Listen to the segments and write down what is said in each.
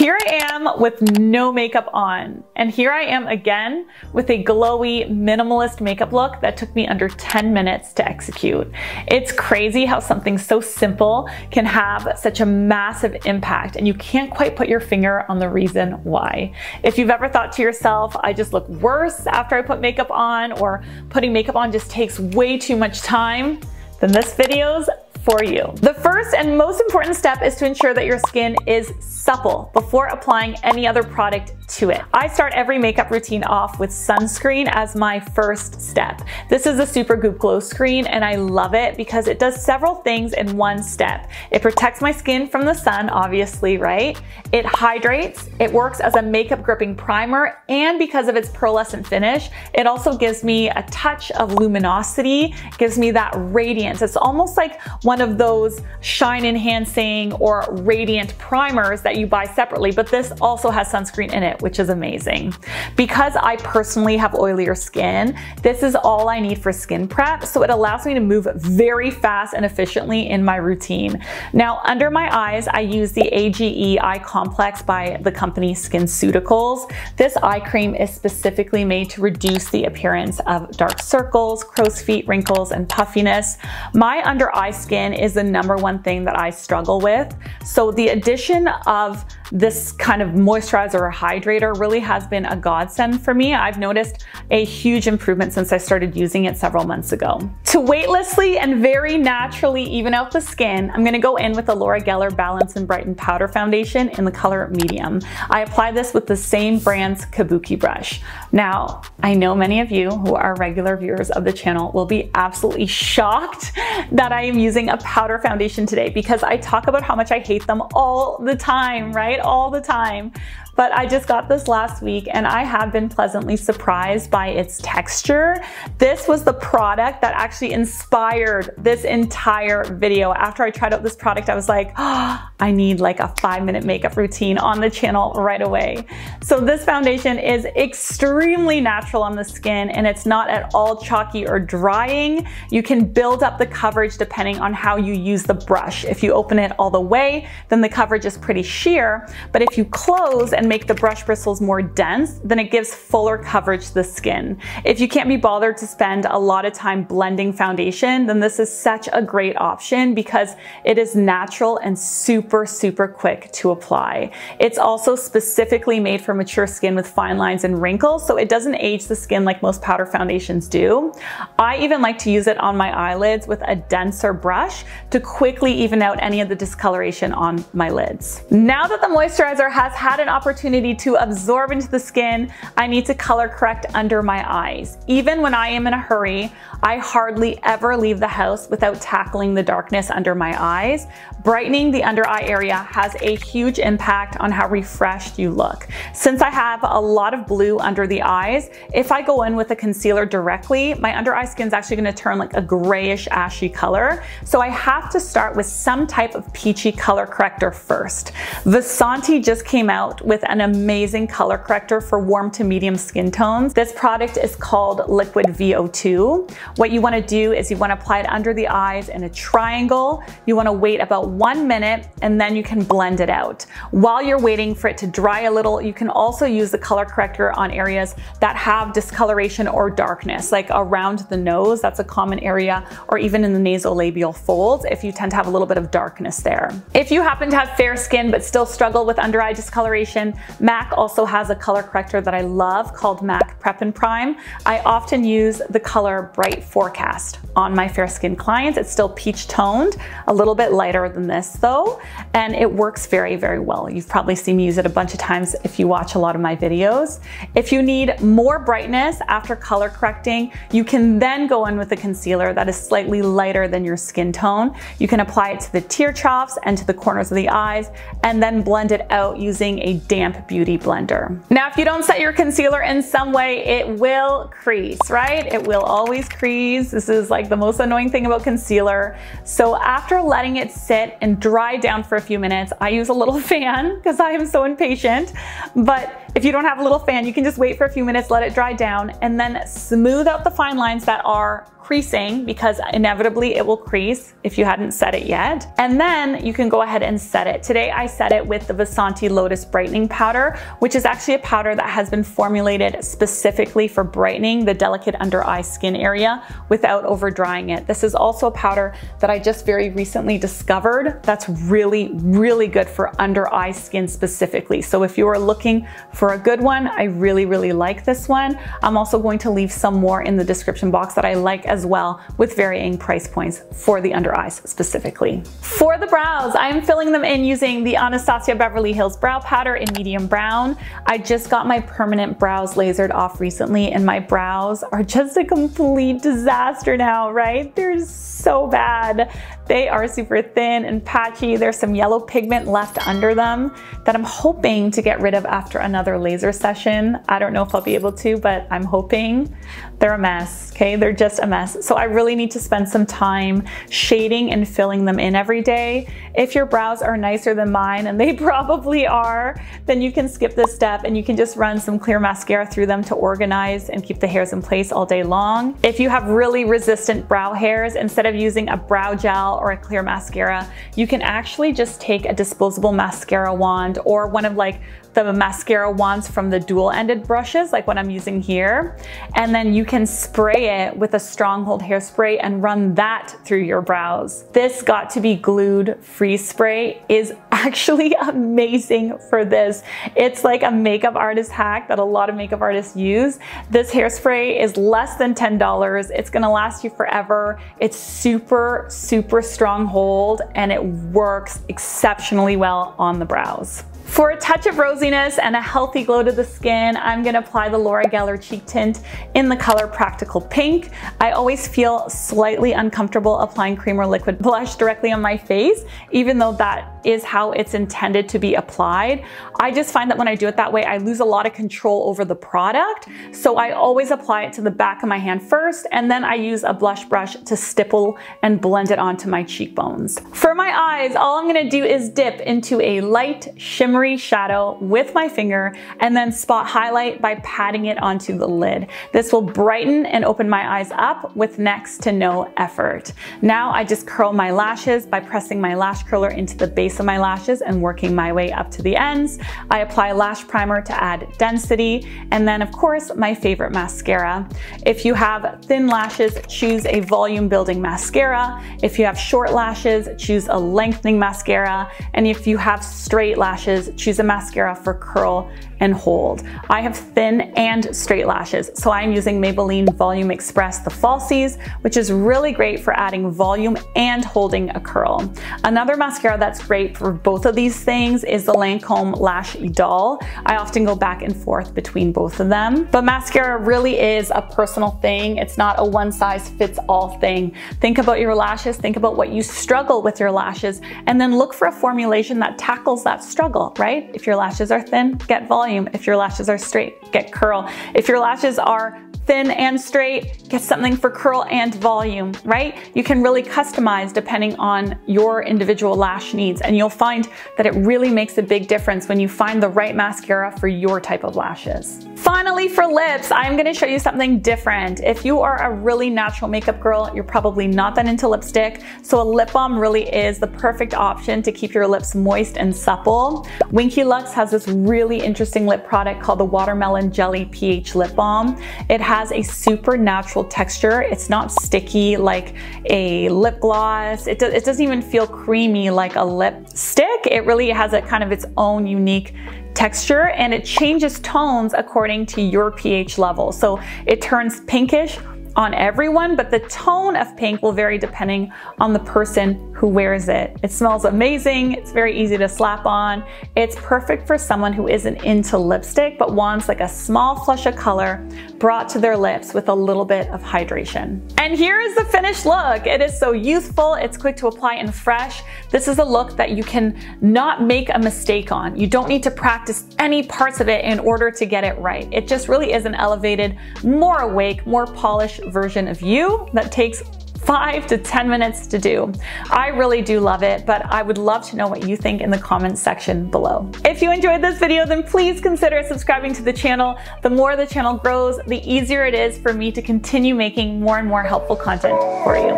Here I am with no makeup on, and here I am again with a glowy, minimalist makeup look that took me under 10 minutes to execute. It's crazy how something so simple can have such a massive impact, and you can't quite put your finger on the reason why. If you've ever thought to yourself, I just look worse after I put makeup on, or putting makeup on just takes way too much time, then this video's for you. The first and most important step is to ensure that your skin is supple before applying any other product to it. I start every makeup routine off with sunscreen as my first step. This is a Super Goop Glow Screen, and I love it because it does several things in one step. It protects my skin from the sun, obviously, right? It hydrates, it works as a makeup gripping primer, and because of its pearlescent finish, it also gives me a touch of luminosity, gives me that radiance. It's almost like one of those shine enhancing or radiant primers that you buy separately, but this also has sunscreen in it, which is amazing. Because I personally have oilier skin, this is all I need for skin prep, so it allows me to move very fast and efficiently in my routine. Now, under my eyes, I use the AGE Eye Complex by the company SkinCeuticals. This eye cream is specifically made to reduce the appearance of dark circles, crow's feet, wrinkles, and puffiness. My under eye skin is the #1 thing that I struggle with, so the addition of this kind of moisturizer or hydrator really has been a godsend for me. I've noticed a huge improvement since I started using it several months ago. To weightlessly and very naturally even out the skin, I'm gonna go in with the Laura Geller Balance and Brighten Powder Foundation in the color medium. I apply this with the same brand's Kabuki brush. Now, I know many of you who are regular viewers of the channel will be absolutely shocked that I am using a powder foundation today, because I talk about how much I hate them all the time, right? All the time. But I just got this last week and I have been pleasantly surprised by its texture. This was the product that actually inspired this entire video. After I tried out this product, I was like, oh, I need like a 5-minute makeup routine on the channel right away. So this foundation is extremely natural on the skin, and it's not at all chalky or drying. You can build up the coverage depending on how you use the brush. If you open it all the way, then the coverage is pretty sheer. But if you close and make the brush bristles more dense, then it gives fuller coverage to the skin. If you can't be bothered to spend a lot of time blending foundation, then this is such a great option because it is natural and super, super quick to apply. It's also specifically made for mature skin with fine lines and wrinkles, so it doesn't age the skin like most powder foundations do. I even like to use it on my eyelids with a denser brush to quickly even out any of the discoloration on my lids. Now that the moisturizer has had an opportunity to absorb into the skin, I need to color correct under my eyes. Even when I am in a hurry, I hardly ever leave the house without tackling the darkness under my eyes. Brightening the under eye area has a huge impact on how refreshed you look. Since I have a lot of blue under the eyes, if I go in with a concealer directly, my under eye skin is actually going to turn like a grayish ashy color. So I have to start with some type of peachy color corrector first. Vasanti just came out with an amazing color corrector for warm to medium skin tones. This product is called Liquid VO2. What you want to do is you want to apply it under the eyes in a triangle. You want to wait about 1 minute and then you can blend it out. While you're waiting for it to dry a little, you can also use the color corrector on areas that have discoloration or darkness, like around the nose. That's a common area, or even in the nasolabial folds if you tend to have a little bit of darkness there. If you happen to have fair skin but still struggle with under eye discoloration, MAC also has a color corrector that I love called MAC Prep and Prime. I often use the color Bright Forecast on my fair skin clients. It's still peach toned, a little bit lighter than this though, and it works very, very well. You've probably seen me use it a bunch of times if you watch a lot of my videos. If you need more brightness after color correcting, you can then go in with a concealer that is slightly lighter than your skin tone. You can apply it to the tear troughs and to the corners of the eyes, and then blend it out using a damp beauty blender. Now, if you don't set your concealer in some way, it will crease, right? It will always crease. This is like the most annoying thing about concealer. So after letting it sit and dry down for a few minutes, I use a little fan because I am so impatient, but if you don't have a little fan, you can just wait for a few minutes, let it dry down, and then smooth out the fine lines that are creasing, because inevitably it will crease if you hadn't set it yet. And then you can go ahead and set it. Today I set it with the Vasanti Lotus Brightening Powder, which is actually a powder that has been formulated specifically for brightening the delicate under eye skin area without over drying it. This is also a powder that I just very recently discovered that's really, really good for under eye skin specifically. So if you are looking for a good one, I really, really like this one. I'm also going to leave some more in the description box that I like as well, with varying price points for the under eyes specifically. For the brows, I'm filling them in using the Anastasia Beverly Hills Brow Powder in medium brown. I just got my permanent brows lasered off recently, and my brows are just a complete disaster now, right? They're so bad. They are super thin and patchy. There's some yellow pigment left under them that I'm hoping to get rid of after another laser session. I don't know if I'll be able to, but I'm hoping. They're a mess, okay? They're just a mess. So I really need to spend some time shading and filling them in every day. If your brows are nicer than mine, and they probably are, then you can skip this step and you can just run some clear mascara through them to organize and keep the hairs in place all day long. If you have really resistant brow hairs, instead of using a brow gel or a clear mascara, you can actually just take a disposable mascara wand, or one of like the mascara wands from the dual-ended brushes, like what I'm using here, and then you can spray it with a Stronghold hairspray and run that through your brows. This Got to Be Glued Freeze Spray is actually amazing for this. It's like a makeup artist hack that a lot of makeup artists use. This hairspray is less than $10. It's gonna last you forever. It's super, super strong hold, and it works exceptionally well on the brows. For a touch of rosiness and a healthy glow to the skin, I'm gonna apply the Laura Geller Cheek Tint in the color Practical Pink. I always feel slightly uncomfortable applying cream or liquid blush directly on my face, even though that is how it's intended to be applied. I just find that when I do it that way, I lose a lot of control over the product. So I always apply it to the back of my hand first, and then I use a blush brush to stipple and blend it onto my cheekbones. For my eyes, all I'm gonna do is dip into a light, shimmery shadow with my finger, and then spot highlight by patting it onto the lid. This will brighten and open my eyes up with next to no effort. Now I just curl my lashes by pressing my lash curler into the base of my lashes and working my way up to the ends. I apply lash primer to add density, and then of course my favorite mascara. If you have thin lashes, choose a volume building mascara. If you have short lashes, choose a lengthening mascara. And if you have straight lashes, choose a mascara for curl and hold. I have thin and straight lashes, so I'm using Maybelline Volume Express the Falsies, which is really great for adding volume and holding a curl. Another mascara that's great for both of these things is the Lancome Lash Idole. I often go back and forth between both of them, but mascara really is a personal thing. It's not a one-size-fits-all thing. Think about your lashes, think about what you struggle with your lashes, and then look for a formulation that tackles that struggle, right? If your lashes are thin, get volume. If your lashes are straight, get curl. If your lashes are thin and straight, get something for curl and volume, right? You can really customize depending on your individual lash needs, and you'll find that it really makes a big difference when you find the right mascara for your type of lashes. Finally, for lips, I'm gonna show you something different. If you are a really natural makeup girl, you're probably not that into lipstick, so a lip balm really is the perfect option to keep your lips moist and supple. Winky Lux has this really interesting lip product called the Watermelon Jelly pH Lip Balm. It has a super natural texture. It's not sticky like a lip gloss. It doesn't even feel creamy like a lipstick. It really has a kind of its own unique texture, and it changes tones according to your pH level. So it turns pinkish on everyone, but the tone of pink will vary depending on the person who wears it. It smells amazing. It's very easy to slap on. It's perfect for someone who isn't into lipstick but wants like a small flush of color brought to their lips with a little bit of hydration. And here is the finished look. It is so youthful, it's quick to apply and fresh. This is a look that you can not make a mistake on. You don't need to practice any parts of it in order to get it right. It just really is an elevated, more awake, more polished version of you that takes 5 to 10 minutes to do. I really do love it, but I would love to know what you think in the comments section below. If you enjoyed this video, then please consider subscribing to the channel. The more the channel grows, the easier it is for me to continue making more and more helpful content for you.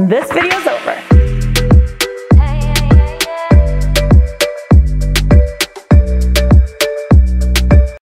This video's over.